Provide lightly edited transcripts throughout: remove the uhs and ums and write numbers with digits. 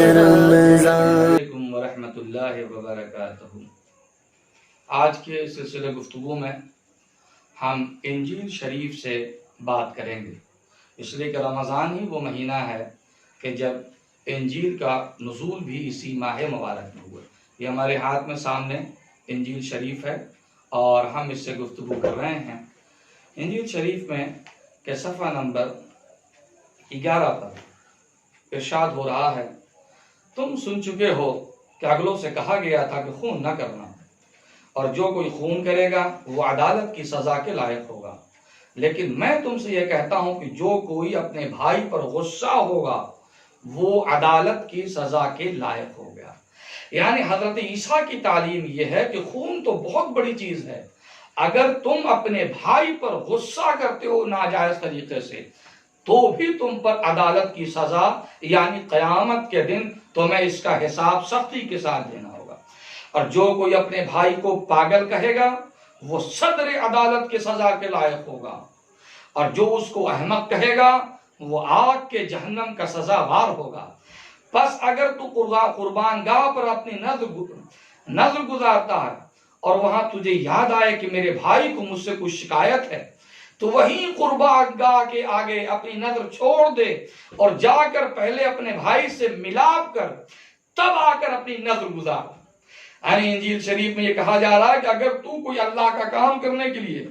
السلام علیکم ورحمۃ اللہ وبرکاتہ۔ آج کے سلسلے گفتگو میں ہم انجیل شریف سے بات کریں گے، اس لیے کہ رمضان ہی وہ مہینہ ہے کہ جب انجیل کا نزول بھی اسی ماہ مبارک میں ہوا۔ یہ ہمارے ہاتھ میں سامنے انجیل شریف ہے اور ہم اس سے گفتگو کر رہے ہیں۔ انجیل شریف میں کہ صفحہ نمبر 11 پر ارشاد ہو رہا ہے، تم سن چکے ہو کہ اگلوں سے کہا گیا تھا کہ خون نہ کرنا، اور جو کوئی خون کرے گا وہ عدالت کی سزا کے لائق ہوگا، لیکن میں تم سے یہ کہتا ہوں کہ جو کوئی اپنے بھائی پر غصہ ہوگا وہ عدالت کی سزا کے لائق ہو گیا۔ یعنی حضرت عیسیٰ کی تعلیم یہ ہے کہ خون تو بہت بڑی چیز ہے، اگر تم اپنے بھائی پر غصہ کرتے ہو ناجائز طریقے سے تو بھی تم پر عدالت کی سزا یعنی قیامت کے دن تمہیں اس کا حساب سختی کے ساتھ دینا ہوگا۔ اور جو کوئی اپنے بھائی کو پاگل کہے گا وہ صدر عدالت کی سزا کے لائق ہوگا، اور جو اس کو احمق کہے گا وہ آگ کے جہنم کا سزاوار ہوگا۔ پس اگر تو قربان گاہ پر اپنی نظر گزارتا ہے اور وہاں تجھے یاد آئے کہ میرے بھائی کو مجھ سے کچھ شکایت ہے تو وہیں قربان گاہ کے آگے اپنی نظر چھوڑ دے اور جا کر پہلے اپنے بھائی سے ملاپ کر تب آ کر اپنی نظر گزار۔ یعنی انجیل شریف میں یہ کہا جا رہا ہے کہ اگر تو کوئی اللہ کا کام کرنے کے لیے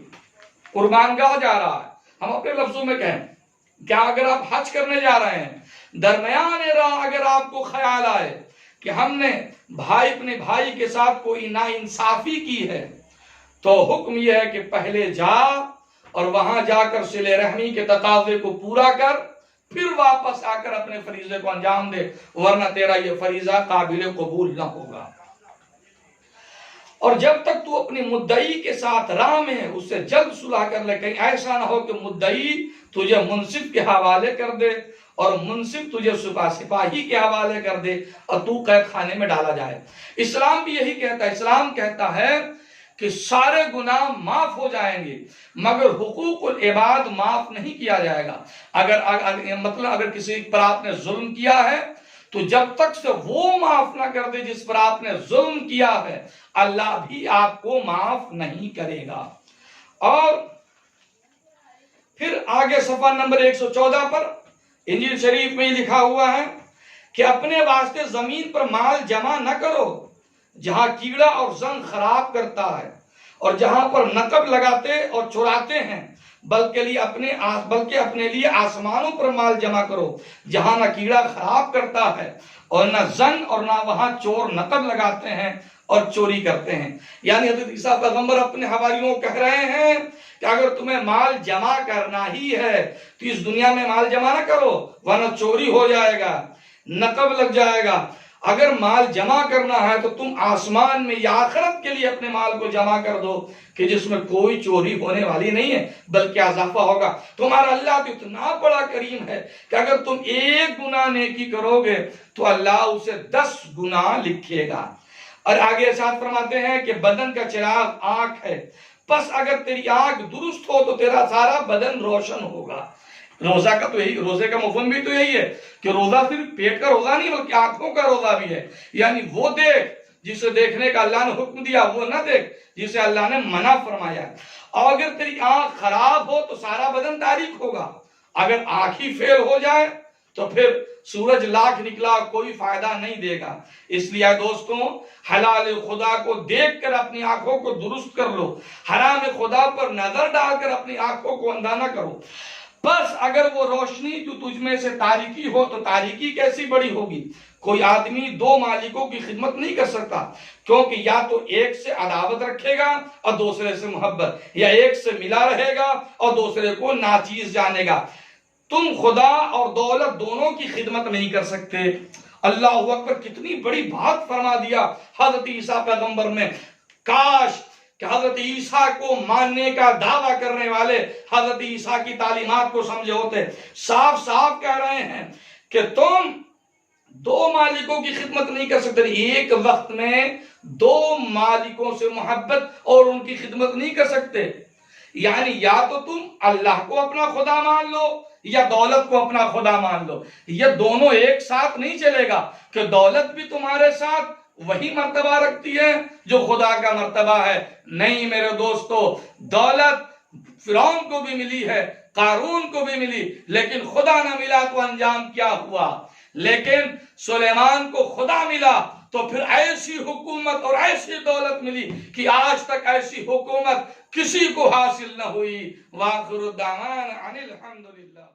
قربان گاہ جا رہا ہے، ہم اپنے لفظوں میں کہیں کیا اگر آپ حج کرنے جا رہے ہیں، درمیان راہ اگر آپ کو خیال آئے کہ ہم نے اپنے بھائی کے ساتھ کوئی ناانصافی کی ہے تو حکم یہ ہے کہ پہلے جا اور وہاں جا کر صلہ رحمی کے تقاضے کو پورا کر، پھر واپس آ کر اپنے فریضے کو انجام دے، ورنہ تیرا یہ فریضہ قابل قبول نہ ہوگا۔ اور جب تک تو اپنی مدعی کے ساتھ راہ میں ہے اس سے جلد صلح کر لے، کہیں ایسا نہ ہو کہ مدعی تجھے منصف کے حوالے کر دے اور منصف تجھے سپاہی کے حوالے کر دے اور تو قید خانے میں ڈالا جائے۔ اسلام بھی یہی کہتا ہے، اسلام کہتا ہے کہ سارے گناہ معاف ہو جائیں گے مگر حقوق العباد معاف نہیں کیا جائے گا۔ اگر کسی پر آپ نے ظلم کیا ہے تو جب تک سے وہ معاف نہ کر دے جس پر آپ نے ظلم کیا ہے، اللہ بھی آپ کو معاف نہیں کرے گا۔ اور پھر آگے صفحہ نمبر 114 پر انجیل شریف میں لکھا ہوا ہے کہ اپنے واسطے زمین پر مال جمع نہ کرو جہاں کیڑا اور زنگ خراب کرتا ہے، اور جہاں پر نقب لگاتے اور چراتے ہیں، بلکہ اپنے لیے آسمانوں پر مال جمع کرو جہاں نہ کیڑا خراب کرتا ہے اور نہ زنگ، اور نہ وہاں چور نقب لگاتے ہیں اور چوری کرتے ہیں۔ یعنی حضرت عیسیٰ پیغمبر اپنے حواریوں کو کہہ رہے ہیں کہ اگر تمہیں مال جمع کرنا ہی ہے تو اس دنیا میں مال جمع نہ کرو، ورنہ چوری ہو جائے گا، نقب لگ جائے گا۔ اگر مال جمع کرنا ہے تو تم آسمان میں یا آخرت کے لیے اپنے مال کو جمع کر دو کہ جس میں کوئی چوری ہونے والی نہیں ہے بلکہ اضافہ ہوگا۔ تمہارا اللہ تو اتنا بڑا کریم ہے کہ اگر تم ایک گناہ نیکی کرو گے تو اللہ اسے 10 گناہ لکھے گا۔ اور آگے ارشاد فرماتے ہیں کہ بدن کا چراغ آنکھ ہے، پس اگر تیری آنکھ درست ہو تو تیرا سارا بدن روشن ہوگا۔ روزے کا مفہوم بھی تو یہی ہے کہ روزہ صرف پیٹ کا روزہ نہیں بلکہ آنکھوں کا روزہ بھی ہے۔ یعنی وہ دیکھ جسے دیکھنے کا اللہ نے حکم دیا، وہ نہ دیکھ جسے اللہ نے منع فرمایا۔ اور اگر تیری آنکھ خراب ہو تو سارا بدن تاریک ہوگا، اگر آنکھ ہی فیل ہو جائے تو پھر سورج لاکھ نکلا کوئی فائدہ نہیں دے گا۔ اس لیے دوستوں، حلال خدا کو دیکھ کر اپنی آنکھوں کو درست کر لو، حرام خدا پر نظر ڈال کر اپنی آنکھوں کو اندھا نہ کرو۔ بس اگر وہ روشنی جو تجھ میں سے تاریکی ہو تو تاریکی کیسی بڑی ہوگی۔ کوئی آدمی 2 مالکوں کی خدمت نہیں کر سکتا، کیونکہ یا تو ایک سے عداوت رکھے گا اور دوسرے سے محبت، یا ایک سے ملا رہے گا اور دوسرے کو ناچیز جانے گا۔ تم خدا اور دولت دونوں کی خدمت نہیں کر سکتے۔ اللہ اکبر، کتنی بڑی بات فرما دیا حضرت عیسیٰ پیغمبر نے۔ کاش کہ حضرت عیسیٰ کو ماننے کا دعویٰ کرنے والے حضرت عیسیٰ کی تعلیمات کو سمجھے ہوتے۔ صاف صاف کہہ رہے ہیں کہ تم 2 مالکوں کی خدمت نہیں کر سکتے، ایک وقت میں 2 مالکوں سے محبت اور ان کی خدمت نہیں کر سکتے۔ یعنی یا تو تم اللہ کو اپنا خدا مان لو یا دولت کو اپنا خدا مان لو. یہ دونوں ایک ساتھ نہیں چلے گا کہ دولت بھی تمہارے ساتھ وہی مرتبہ رکھتی ہے جو خدا کا مرتبہ ہے. نہیں میرے دوستو، دولت فرعون کو بھی ملی ہے، قارون کو بھی ملی، لیکن خدا نہ ملا تو انجام کیا ہوا؟ لیکن سلیمان کو خدا ملا تو پھر ایسی حکومت اور ایسی دولت ملی کہ آج تک ایسی حکومت کسی کو حاصل نہ ہوئی. وآخر دعوانا ان الحمدللہ.